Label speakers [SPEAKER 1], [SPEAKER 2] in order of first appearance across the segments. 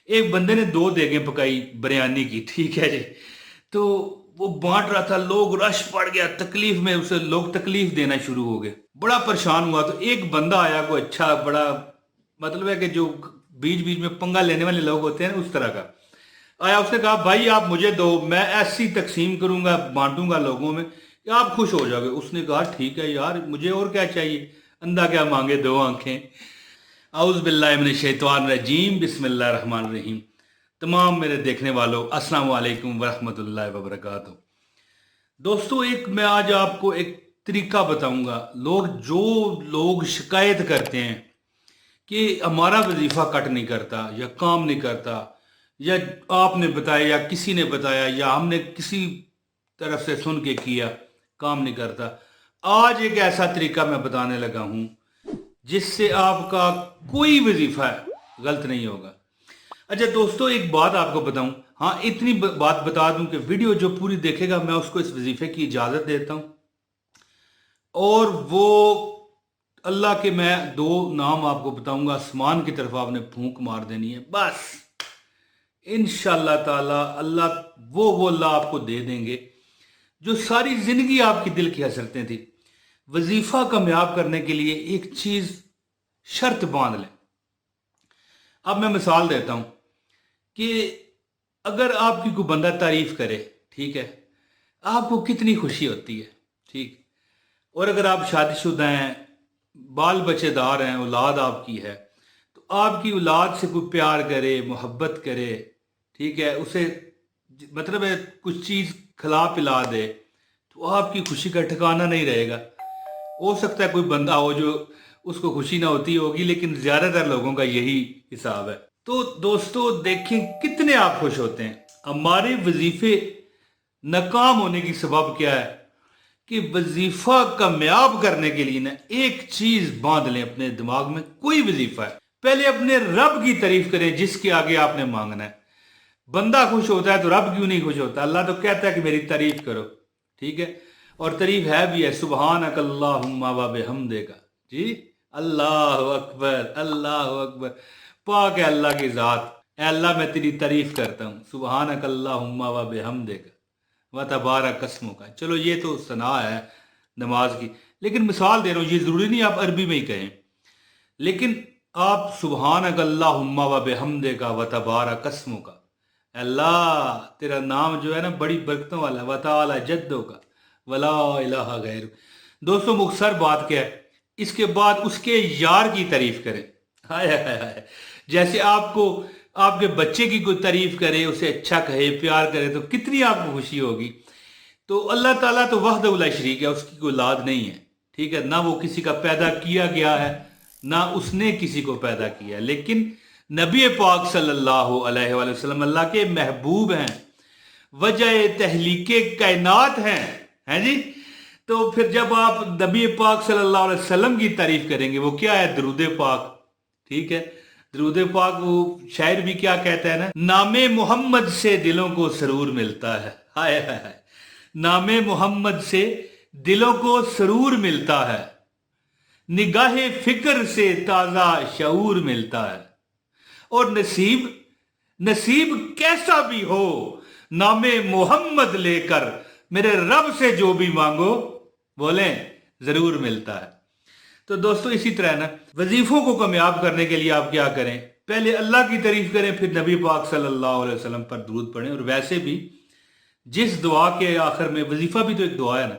[SPEAKER 1] ایک بندے نے 2 دیگیں پکائی بریانی کی، ٹھیک ہے جی۔ تو وہ بانٹ رہا تھا، لوگ رش پڑ گیا، تکلیف میں اسے لوگ تکلیف دینا شروع ہو گئے، بڑا پریشان ہوا۔ تو ایک بندہ آیا، کوئی اچھا بڑا، مطلب ہے کہ جو بیچ بیچ میں پنگا لینے والے لوگ ہوتے ہیں نا، اس طرح کا آیا۔ اس نے کہا بھائی آپ مجھے دو، میں ایسی تقسیم کروں گا، بانٹوں گا لوگوں میں کہ آپ خوش ہو جاؤ گے۔ اس نے کہا ٹھیک ہے یار، مجھے اور کیا چاہیے، اندھا کیا مانگے 2 آنکھیں۔ اعوذ باللہ من الشیطان الرجیم، بسم اللہ الرحمن الرحیم۔ تمام میرے دیکھنے والوں السلام علیکم ورحمۃ اللہ وبرکاتہ۔ دوستو، میں آج آپ کو ایک طریقہ بتاؤں گا۔ لوگ شکایت کرتے ہیں کہ ہمارا وظیفہ کٹ نہیں کرتا یا کام نہیں کرتا، یا آپ نے بتایا یا کسی نے بتایا یا ہم نے کسی طرف سے سن کے کیا، کام نہیں کرتا۔ آج ایک ایسا طریقہ میں بتانے لگا ہوں جس سے آپ کا کوئی وظیفہ غلط نہیں ہوگا۔ اچھا دوستو، ایک بات آپ کو بتاؤں، ہاں اتنی بات بتا دوں کہ ویڈیو جو پوری دیکھے گا میں اس کو اس وظیفے کی اجازت دیتا ہوں، اور وہ اللہ کے میں 2 نام آپ کو بتاؤں گا، آسمان کی طرف آپ نے پھونک مار دینی ہے، بس انشاءاللہ تعالی اللہ وہ اللہ آپ کو دے دیں گے جو ساری زندگی آپ کی دل کی حسرتیں تھیں۔ وظیفہ کامیاب کرنے کے لیے ایک چیز شرط باندھ لیں۔ اب میں مثال دیتا ہوں کہ اگر آپ کی کوئی بندہ تعریف کرے، ٹھیک ہے، آپ کو کتنی خوشی ہوتی ہے، ٹھیک۔ اور اگر آپ شادی شدہ ہیں، بال بچے دار ہیں، اولاد آپ کی ہے، تو آپ کی اولاد سے کوئی پیار کرے، محبت کرے، ٹھیک ہے، اسے مطلب ہے کچھ چیز کھلا پلا دے، تو آپ کی خوشی کا ٹھکانہ نہیں رہے گا۔ ہو سکتا ہے کوئی بندہ ہو جو اس کو خوشی نہ ہوتی ہوگی، لیکن زیادہ تر لوگوں کا یہی حساب ہے۔ تو دوستو دیکھیں کتنے آپ خوش ہوتے ہیں۔ ہمارے وظیفے ناکام ہونے کی سبب کیا ہے کہ وظیفہ کامیاب کرنے کے لیے نا ایک چیز باندھ لیں اپنے دماغ میں، کوئی وظیفہ ہے، پہلے اپنے رب کی تعریف کریں جس کے آگے آپ نے مانگنا ہے۔ بندہ خوش ہوتا ہے تو رب کیوں نہیں خوش ہوتا؟ اللہ تو کہتا ہے کہ میری تعریف کرو، ٹھیک ہے، اور تعریف ہے بھی ہے، سبحانک اللہم و بحمدک، جی، اللہ اکبر، اللہ اکبر، پاک ہے اللہ کی ذات، اے اللہ میں تیری تعریف کرتا ہوں، سبحانک اللہم و بحمدک و تبارک اسمک۔ چلو یہ تو ثنا ہے نماز کی، لیکن مثال دے رہا ہوں، یہ ضروری نہیں آپ عربی میں ہی کہیں، لیکن آپ سبحانک اللہم و بحمدک و تبارک اسمک، اللہ تیرا نام جو ہے نا بڑی برکتوں والا ہے، وتعالی جدو کا ولا الہ غیر۔ دوستو مختصر بات کیا ہے، اس کے بعد اس کے یار کی تعریف کریں، ہائے ہائے ہائے، جیسے آپ کو آپ کے بچے کی کوئی تعریف کرے، اسے اچھا کہے، پیار کرے، تو کتنی آپ کو خوشی ہوگی۔ تو اللہ تعالیٰ تو وحدہ لا شریک ہے، اس کی کوئی اولاد نہیں ہے، ٹھیک ہے، نہ وہ کسی کا پیدا کیا گیا ہے نہ اس نے کسی کو پیدا کیا ہے، لیکن نبی پاک صلی اللہ علیہ وآلہ وسلم اللہ کے محبوب ہیں، وجہ تحلیق کائنات ہیں جی۔ تو پھر جب آپ نبی پاک صلی اللہ علیہ وسلم کی تعریف کریں گے، وہ کیا ہے؟ درود پاک، ٹھیک ہے، درود پاک۔ وہ شاعر بھی کیا کہتا ہے نا، نام محمد سے دلوں کو سرور ملتا ہے، ہائے ہائے ہائے، نام محمد سے دلوں کو سرور ملتا ہے، نگاہ فکر سے تازہ شعور ملتا ہے، اور نصیب کیسا بھی ہو، نام محمد لے کر میرے رب سے جو بھی مانگو بولیں ضرور ملتا ہے۔ تو دوستو اسی طرح نا وظیفوں کو کامیاب کرنے کے لیے آپ کیا کریں؟ پہلے اللہ کی تعریف کریں، پھر نبی پاک صلی اللہ علیہ وسلم پر درود پڑھیں، اور ویسے بھی جس دعا کے آخر میں، وظیفہ بھی تو ایک دعا ہے نا،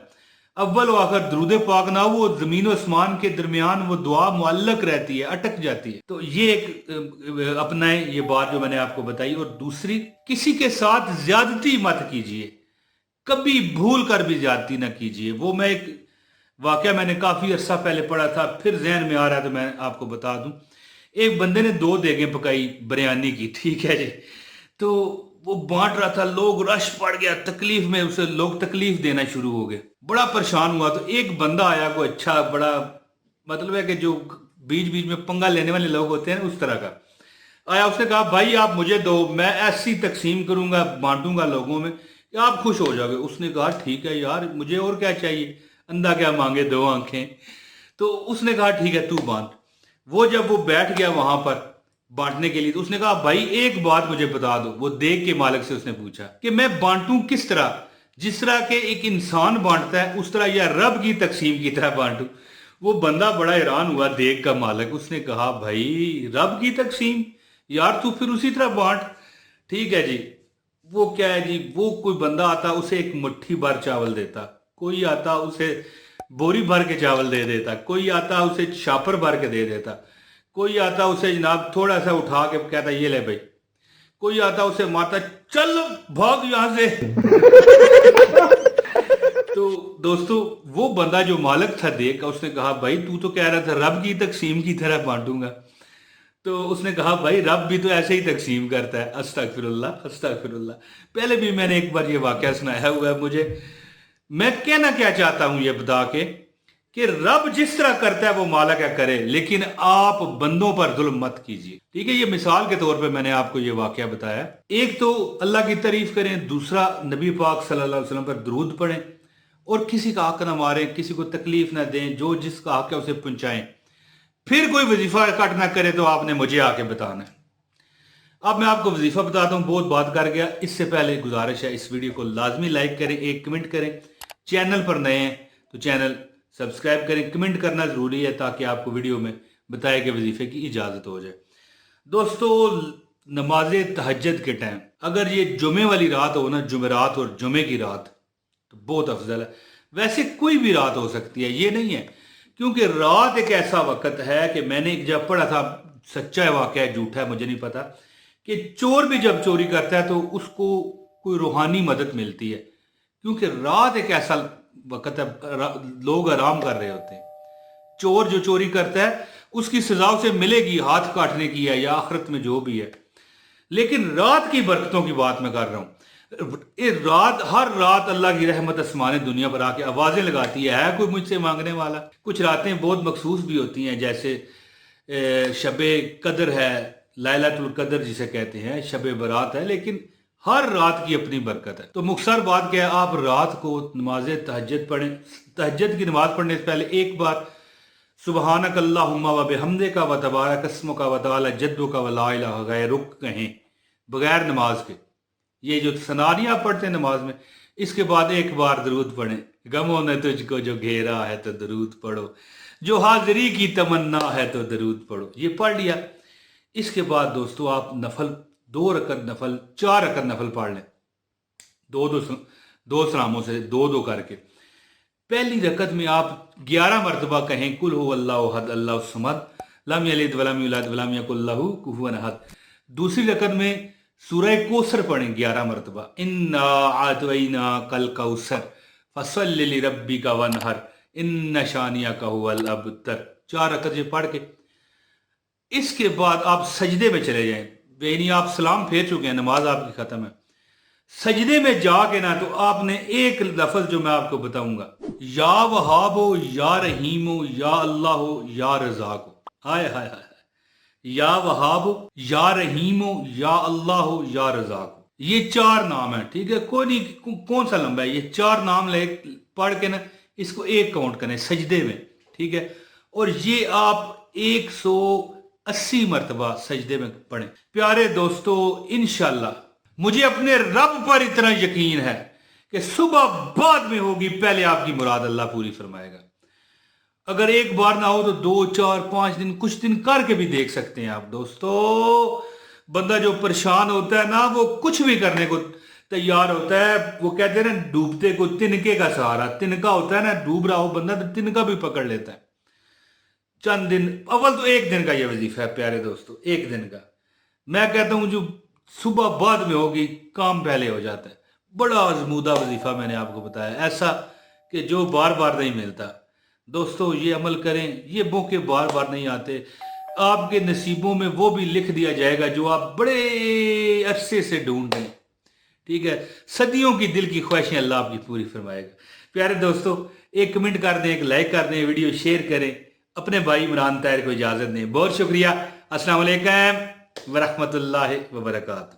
[SPEAKER 1] اول و آخر درود پاک نہ ہو، وہ زمین و اسمان کے درمیان وہ دعا معلق رہتی ہے، اٹک جاتی ہے۔ تو یہ ایک اپنائیں یہ بات جو میں نے آپ کو بتائی۔ اور دوسری، کسی کے ساتھ زیادتی مت کیجیے، کبھی بھول کر بھی زیادتی نہ کیجیے۔ وہ میں ایک واقعہ میں نے کافی عرصہ پہلے پڑھا تھا، پھر ذہن میں آ رہا ہے تو میں آپ کو بتا دوں۔ ایک بندے نے 2 دیگیں پکائی بریانی کی، ٹھیک ہے جی۔ تو وہ بانٹ رہا تھا، لوگ رش پڑ گیا، تکلیف میں اسے لوگ تکلیف دینا شروع ہو گئے، بڑا پریشان ہوا۔ تو ایک بندہ آیا، کوئی اچھا بڑا، مطلب ہے کہ جو بیچ بیچ میں پنگا لینے والے لوگ ہوتے ہیں نا، اس طرح کا آیا۔ اس نے کہا بھائی آپ مجھے دو، میں ایسی تقسیم کروں گا، بانٹوں گا لوگوں میں کہ آپ خوش ہو جاؤ گے۔ اس نے کہا ٹھیک ہے یار، مجھے اور کیا چاہیے، اندھا کیا مانگے 2 آنکھیں۔ تو اس نے کہا ٹھیک ہے تو بانٹ۔ وہ جب وہ بیٹھ گیا وہاں پر، बांटने के लिए। तो उसने कहा भाई एक बात मुझे बता दो। वो देख के मालिक से उसने पूछा कि मैं बांटूं किस तरह, जिस तरह के एक इंसान बांटता है उस तरह, या रब की तकसीम की तरह बांटूं? वो बंदा बड़ा हैरान हुआ देख का मालिक। उसने कहा भाई रब की तकसीम, यार तू फिर उसी तरह बांट। ठीक है जी। वो क्या है जी, वो कोई बंदा आता उसे एक मुट्ठी भर चावल देता, कोई आता उसे बोरी भर के चावल दे देता, कोई आता उसे छापर भर के दे देता, कोई आता उसे जनाब थोड़ा सा उठा के कहता ये ले भाई, कोई आता उसे मारता चल भाग यहां से। तो दोस्तों वो बंदा जो मालिक था देख का, उसने कहा भाई तू तो कह रहा था रब की तकसीम की तरह बांटूंगा। तो उसने कहा भाई रब भी तो ऐसे ही तकसीम करता है। अस्तगफिरुल्लाह अस्तगफिरुल्लाह। पहले भी मैंने एक बार ये वाकया सुनाया हुआ है। मुझे, मैं कहना क्या चाहता हूं ये बता के कि रब जिस तरह करता है वो मालिक क्या करे, लेकिन आप बंदों पर जुल्म मत कीजिए। ठीक है, ये मिसाल के तौर पे मैंने आपको ये वाकया बताया। एक तो अल्लाह की तारीफ करें, दूसरा नबी पाक सल्लल्लाहु अलैहि वसल्लम पर दरूद पढ़ें, और किसी का हक ना मारें, किसी को तकलीफ ना दें, जो जिसका हक है उसे पहुंचाएं। फिर कोई वजीफा कट ना करे तो आपने मुझे आके बताना है। अब मैं आपको वजीफा बताता हूं, बहुत बात कर गया। इससे पहले गुजारिश है इस वीडियो को लाजमी लाइक करें, एक कमेंट करें, चैनल पर नए हैं तो चैनल सब्सक्राइब करें। कमेंट करना जरूरी है ताकि आपको वीडियो में बताए गए वजीफे की इजाजत हो जाए। दोस्तों नमाज तहज्जुद के टाइम अगर ये जुमे वाली रात हो ना, जुमेरात और जुमे की रात, तो बहुत अफजल है। वैसे कोई भी रात हो सकती है, ये नहीं है, क्योंकि रात एक ऐसा वक्त है कि मैंने एक जब पढ़ा था, सच्चा है वाकया है झूठा है मुझे नहीं पता, कि चोर भी जब चोरी करता है तो उसको कोई रूहानी मदद मिलती है, क्योंकि रात एक ऐसा वक्त है, लोग आराम कर रहे होते हैं। चोर जो चोरी करता है उसकी सजा उसे मिलेगी, हाथ काटने की है या आखिरत में जो भी है, लेकिन रात की बरकतों की बात मैं कर रहा हूं। ये रात, हर रात अल्लाह की रहमत आसमान दुनिया पर आके आवाजें लगाती है कोई मुझसे मांगने वाला। कुछ रातें बहुत मखसूस भी होती हैं, जैसे शबे कदर है, लैलतुल कदर जिसे कहते हैं, शबे बरात है, लेकिन हर रात की अपनी बरकत है। तो मुख्तसर बात क्या है, आप रात को नमाज तहज्जुद पढ़ें। तहज्जुद की नमाज पढ़ने से पहले एक बार सुबहानक अल्लाहुम्मा व बिहम्दिका व तबारक अस्मुका व तआला जद्दुका व ला इलाहा गैरुक कहें, बगैर नमाज के। ये जो सनारियां पढ़ते हैं नमाज में, इसके बाद एक बार दरूद पढ़ें। गमों ने तुझको जो घेरा है तो दरूद पढ़ो, जो हाजिरी की तमन्ना है तो दरूद पढ़ो। ये पढ़ लिया। इसके बाद दोस्तों आप नफल 2 रकत नफल, 4 रकत नफल पढ़ लें, दो सलामों से 2-2 करके। पहली रकत में आप 11 मरतबा कहें कुल हु अल्लाहु अहद अल्लाहु समद लम यलिद वलम यूलद वलम यकुल लहू कुफुवन अहद। दूसरी रकत में सूरह कौसर पढ़ें 11 मरतबा, इन्ना आतवैना कल कौसर फसल्लि लिरब्बिका वनहर इन्न शानियका हुवल अबतर। 4 रकत ये पढ़ के इसके बाद आप सजदे में चले जाएं। यानी आप सलाम फेर चुके हैं, नमाज आपकी खत्म है। सजदे में जाके ना तो आपने एक लफ्ज जो मैं आपको बताऊंगा, या वहाबो या रहीमो या अल्लाहो या रज़ाको। हाय हाय हाय, या वहाबो या रहीमो या अल्लाहो या रज़ाको। ये 4 नाम है। ठीक है, कोई नहीं कौन सा लंबा है, ये 4 नाम ले पढ़ के ना इसको एक काउंट करें सजदे में। ठीक है, और ये आप 180 मरतबा सजदे में पढ़ें। प्यारे दोस्तों इंशाल्लाह मुझे अपने रब पर इतना यकीन है कि सुबह बाद में होगी, पहले आपकी मुराद अल्लाह पूरी फरमाएगा। अगर एक बार ना हो तो 2, 4, 5 दिन, कुछ दिन करके भी देख सकते हैं आप। दोस्तों बंदा जो परेशान होता है ना, वो कुछ भी करने को तैयार होता है। वो कहते हैं ना डूबते को तिनके का सहारा, तिनका होता है ना, डूब रहा हो बंदा तो तिनका भी पकड़ लेता है। चंद दिन, अव्वल तो 1 दिन का ये वजीफा है प्यारे दोस्तों, 1 दिन का। मैं कहता हूं जो सुबह बाद में होगी काम पहले हो जाता है। बड़ा आजमूदा वजीफा मैंने आपको बताया, ऐसा कि जो बार बार नहीं मिलता। दोस्तों ये अमल करें, ये मौके बार बार नहीं आते। आपके नसीबों में वो भी लिख दिया जाएगा जो आप बड़े अरसे से ढूंढ रहे हैं। ठीक है, सदियों की दिल की ख्वाहिशें अल्लाह आपकी पूरी फरमाएगा। प्यारे दोस्तों एक कमेंट कर दें, एक लाइक कर दें, वीडियो शेयर करें, अपने भाई इमरान ताहिर को इजाजत दें। बहुत शुक्रिया। अस्सलाम वालेकुम व रहमतुल्लाहि व बरकातहू।